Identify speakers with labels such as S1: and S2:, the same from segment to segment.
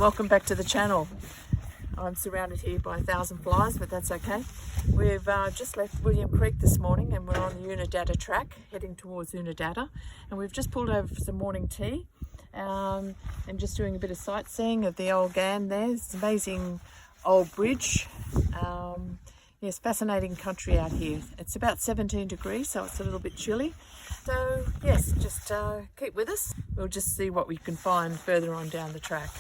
S1: welcome back to the channel. I'm surrounded here by 1,000 flies, but that's okay. We've just left William Creek this morning and we're on the Unadata track heading towards Unadata, and we've just pulled over for some morning tea and just doing a bit of sightseeing of the old GAN there. It's an amazing old bridge. Yes, fascinating country out here. It's about 17 degrees, so it's a little bit chilly. So yes, just keep with us. We'll just see what we can find further on down the track.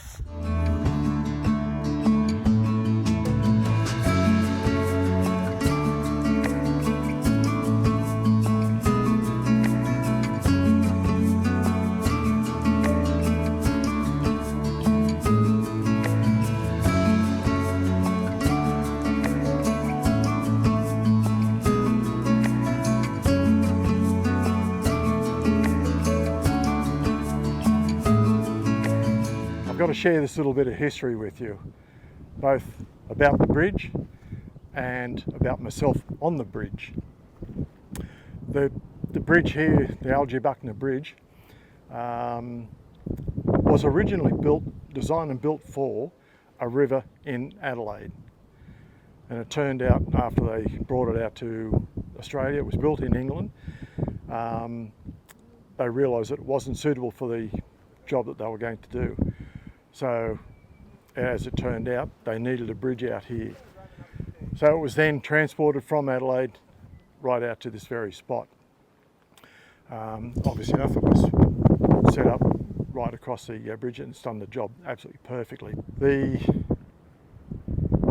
S2: I've got to share this little bit of history with you, both about the bridge and about myself on the bridge. The bridge here, the Outback Bridge, was originally designed and built for a river in Adelaide. And it turned out, after they brought it out to Australia, it was built in England. They realised that it wasn't suitable for the job that they were going to do. So, as it turned out, they needed a bridge out here. So it was then transported from Adelaide right out to this very spot. Obviously enough, it was set up right across the bridge and it's done the job absolutely perfectly. The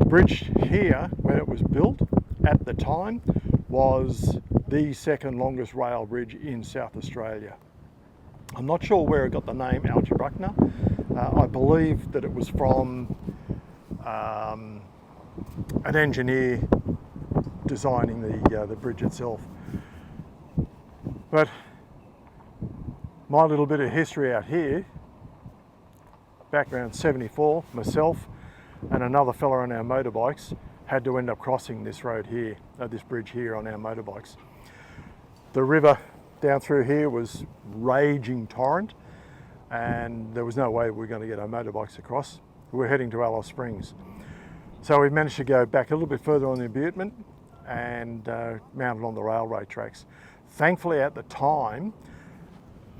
S2: bridge here, when it was built at the time, was the second longest rail bridge in South Australia. I'm not sure where it got the name Outback. I believe that it was from an engineer designing the bridge itself. But my little bit of history out here, back around 74, myself and another fella on our motorbikes had to end up crossing this road here, this bridge here on our motorbikes. The river down through here was raging torrent, and there was no way we were going to get our motorbikes across. We were heading to Alice Springs. So we managed to go back a little bit further on the abutment and mounted on the railway tracks. Thankfully at the time,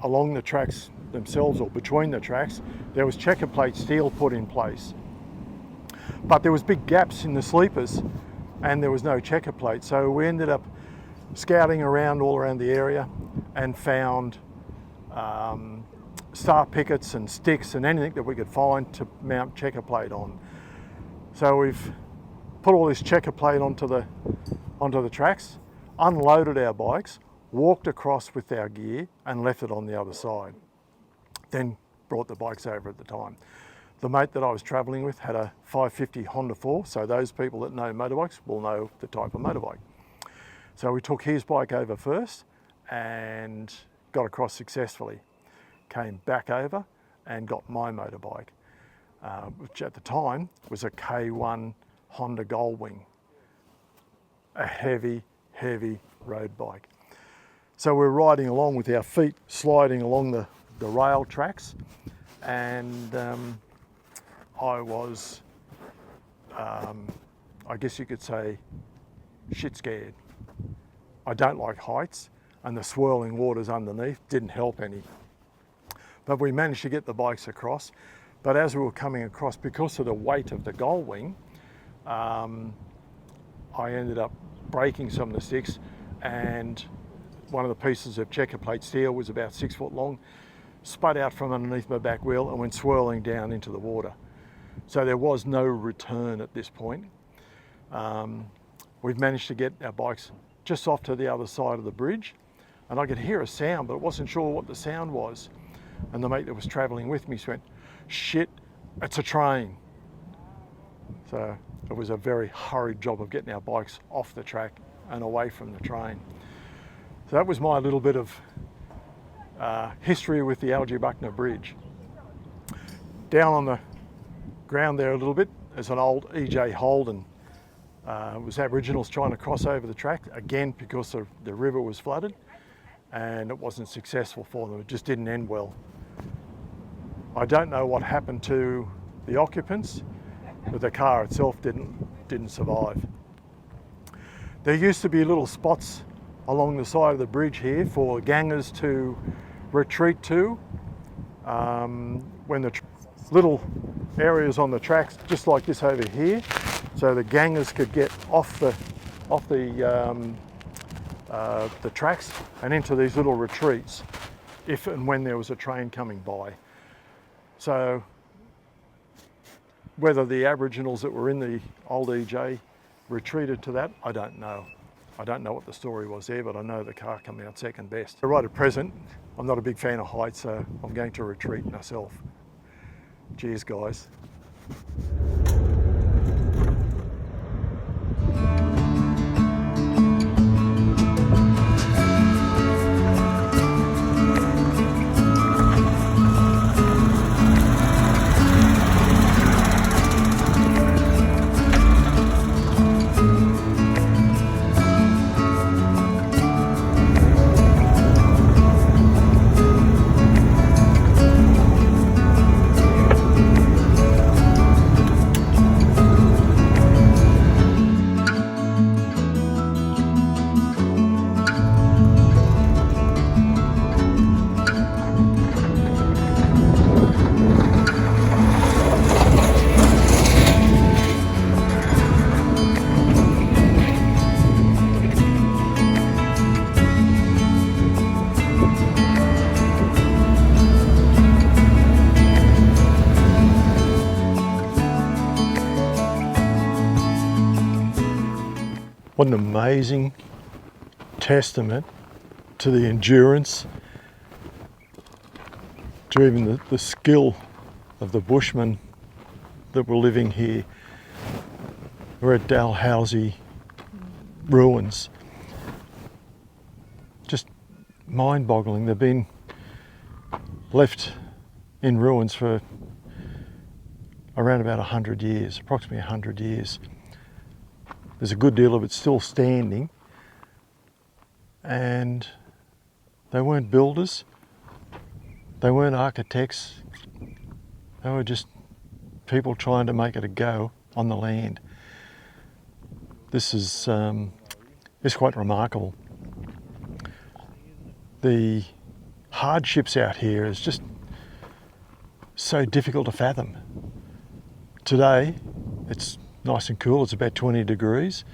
S2: along the tracks themselves or between the tracks, there was checker plate steel put in place. But there was big gaps in the sleepers and there was no checker plate. So we ended up scouting around all around the area and found star pickets and sticks and anything that we could find to mount checker plate on. So we've put all this checker plate onto the tracks, unloaded our bikes, walked across with our gear and left it on the other side. Then brought the bikes over at the time. The mate that I was travelling with had a 550 Honda 4, so those people that know motorbikes will know the type of motorbike. So we took his bike over first and got across successfully. Came back over and got my motorbike, which at the time was a K1 Honda Goldwing, a heavy road bike. So we're riding along with our feet sliding along the rail tracks, and I was, I guess you could say, shit scared. I don't like heights, and the swirling waters underneath didn't help any. But we managed to get the bikes across. But as we were coming across, because of the weight of the Goldwing, I ended up breaking some of the sticks, and one of the pieces of checker plate steel was about 6 foot long, spud out from underneath my back wheel and went swirling down into the water. So there was no return at this point. We've managed to get our bikes just off to the other side of the bridge, and I could hear a sound, but I wasn't sure what the sound was. And the mate that was travelling with me went, "Shit, it's a train." So it was a very hurried job of getting our bikes off the track and away from the train. So that was my little bit of history with the Outback Bridge. Down on the ground there a little bit is an old EJ Holden. It was Aboriginals trying to cross over the track, again because the river was flooded, and it wasn't successful for them. It just didn't end well. I don't know what happened to the occupants, but the car itself didn't survive. There used to be little spots along the side of the bridge here for gangers to retreat to when the little areas on the tracks, just like this over here, so the gangers could get off the tracks and into these little retreats if and when there was a train coming by. So whether the Aboriginals that were in the old EJ retreated to that, I don't know. I don't know what the story was there, but I know the car came out second best. Right at present, I'm not a big fan of heights, so I'm going to retreat myself. Cheers, guys. What an amazing testament to the endurance, to even the skill of the bushmen that were living here. We're at Dalhousie ruins. Just mind-boggling. They've been left in ruins for around about 100 years, approximately 100 years. There's a good deal of it still standing, and they weren't builders, they weren't architects, they were just people trying to make it a go on the land. This is it's quite remarkable. The hardships out here is just so difficult to fathom. Today, it's nice and cool, it's about 20 degrees,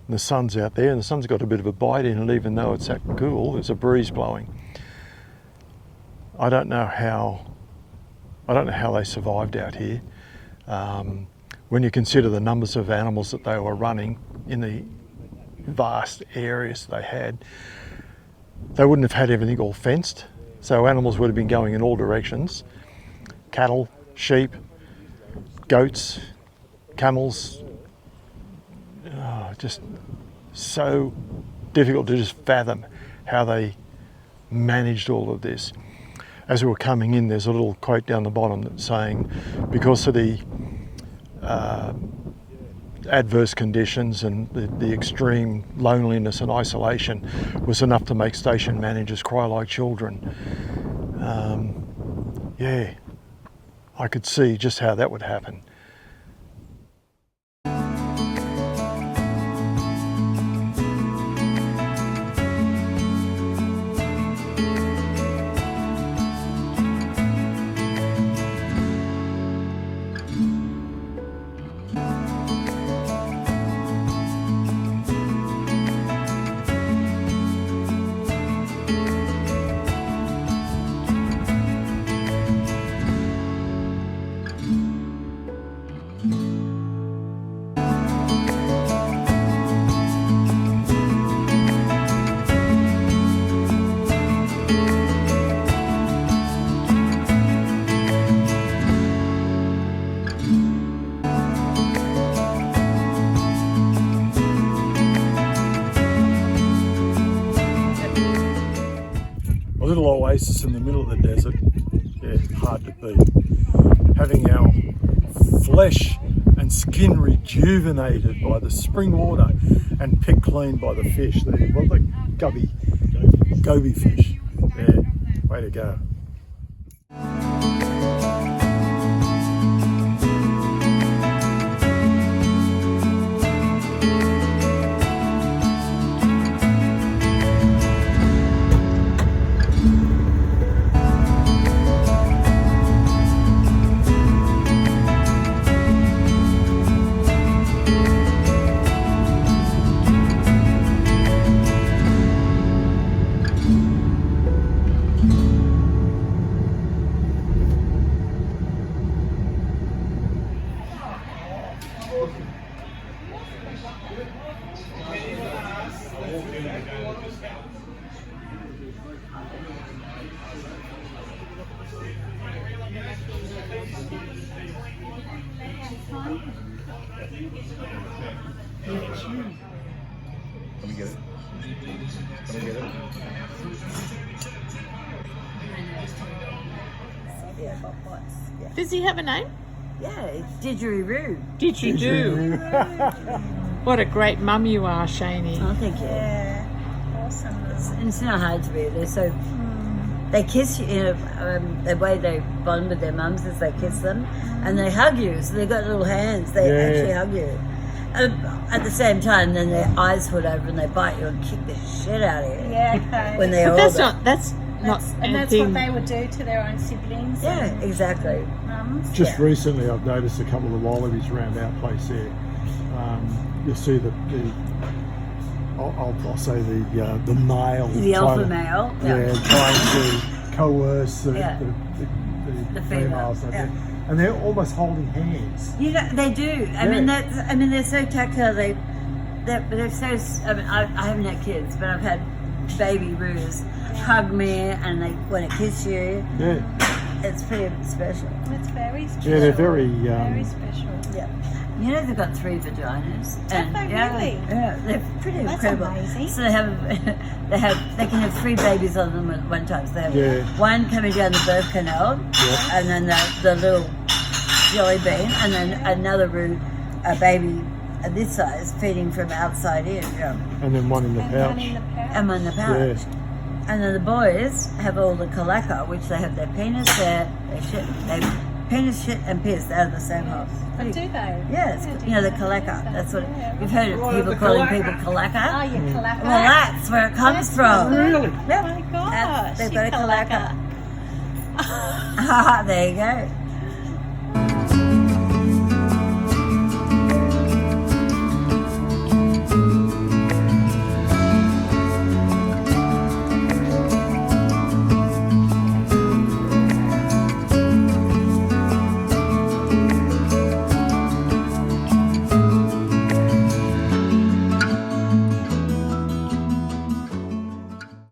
S2: and the sun's out there, and the sun's got a bit of a bite in it, even though it's that cool, there's a breeze blowing. I don't know how they survived out here. When you consider the numbers of animals that they were running in the vast areas they had, they wouldn't have had everything all fenced, so animals would have been going in all directions. Cattle, sheep, goats, camels, just so difficult to just fathom how they managed all of this. As we were coming in, there's a little quote down the bottom that's saying, because of the adverse conditions and the extreme loneliness and isolation was enough to make station managers cry like children. Yeah, I could see just how that would happen. A little oasis in the middle of the desert, yeah, hard to beat. Having our flesh and skin rejuvenated by the spring water and picked clean by the fish. The goby fish. Yeah, way to go.
S3: Let me get it. Let me get it.
S4: Yeah, got pots. Yeah.
S1: Does he have a name?
S4: Yeah, didgeridoo.
S1: Did you do? What a great mum you are, Shani.
S4: Oh, thank you.
S5: Yeah, awesome.
S4: It's not hard to be. They're so. They kiss you. You know, the way they bond with their mums is they kiss them, and they hug you. So they've got little hands. They actually hug you. At the same time, then their eyes hood over and they bite you and kick the shit out of you.
S5: Yeah, okay.
S4: When they're
S1: But that's
S4: older.
S1: not. That's not.
S5: And that's
S1: anything.
S5: what they would do to their own siblings.
S4: Yeah,
S5: and
S4: exactly.
S5: mums.
S2: Just recently, I've noticed a couple of wallabies around our place there. You'll see I'll say the male.
S4: The alpha
S2: trying to-
S4: male.
S2: Yeah, trying to coerce the
S4: The
S2: females.
S4: female,
S2: Yeah. And they're almost holding hands.
S4: You know, they do. I mean, they're so tactile. They're so. I mean, I haven't had kids, but I've had baby roos hug me and they want to kiss you.
S2: Yeah.
S4: It's pretty special.
S5: It's very special.
S2: Yeah, they're very.
S5: Very special.
S4: Yeah. You know they've got 3 vaginas.
S5: Have they really?
S4: Yeah, they're pretty
S5: That's
S4: incredible.
S5: amazing.
S4: So they can have 3 babies on them at one time. So they have
S2: Yeah.
S4: one coming down the birth canal, and then the little jelly bean, and then another a baby this size feeding from outside in. Yeah.
S2: And then one in the
S5: And
S2: pouch.
S5: one in the pouch.
S4: And on the pouch.
S2: Yeah.
S4: And then the boys have all the kalaka, which they have their penis, their shit, penis, shit, and piss out of the same hole.
S5: But do they?
S4: Yeah, it's,
S5: I
S4: you know, the
S5: didn't know
S4: kalaka.
S5: that.
S4: That's what
S5: Yeah.
S4: you've heard of people calling people kalaka.
S5: Oh, you kalaka.
S4: Well, that's where it comes from.
S2: Really?
S5: Oh my gosh.
S4: They've
S5: you
S4: got a kalaka.
S5: kalaka.
S4: Ah, there you go.